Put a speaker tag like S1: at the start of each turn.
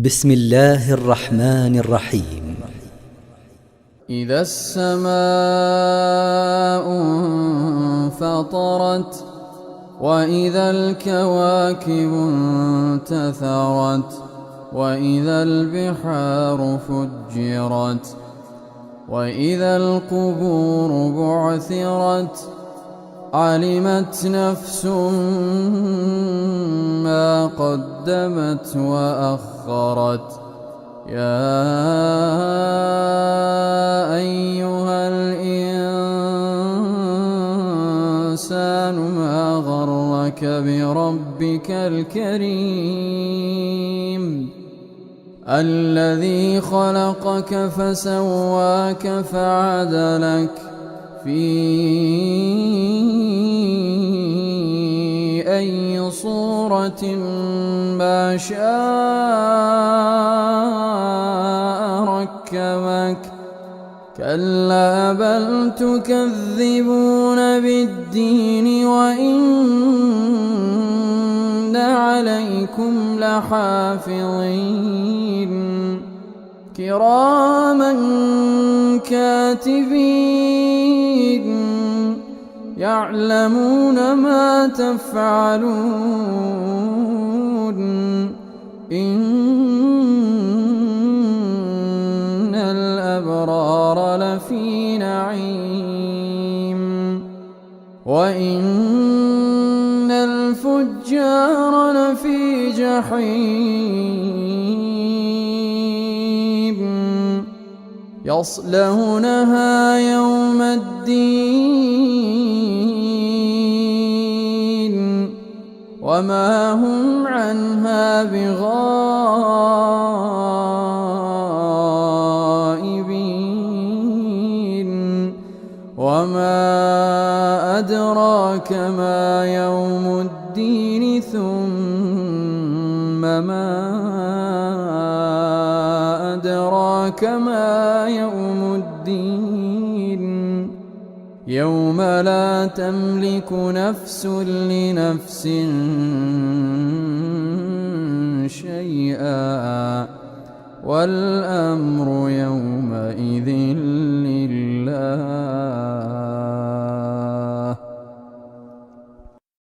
S1: بسم الله الرحمن الرحيم.
S2: إذا السماء انفطرت وإذا الكواكب انتثرت وإذا البحار فجرت وإذا القبور بعثرت علمت نفس ما قدمت وأخرت. يا أيها الإنسان ما غرك بربك الكريم الذي خلقك فسواك فعدلك في أي صورة ما شاء ركبك. كلا بل تكذبون بالدين وإن عليكم لحافظين كراما كاتبين يعلمون ما تفعلون. إن الأبرار لفي نعيم وإن الفجار لفي جحيم يصلونها يوم الدين وما هم عنها بغائبين. وما أدراك ما يوم الدين ثم ما أدراك ما يوم الدين يوم لا تملك نفس لنفس شيئا والأمر يومئذ لله.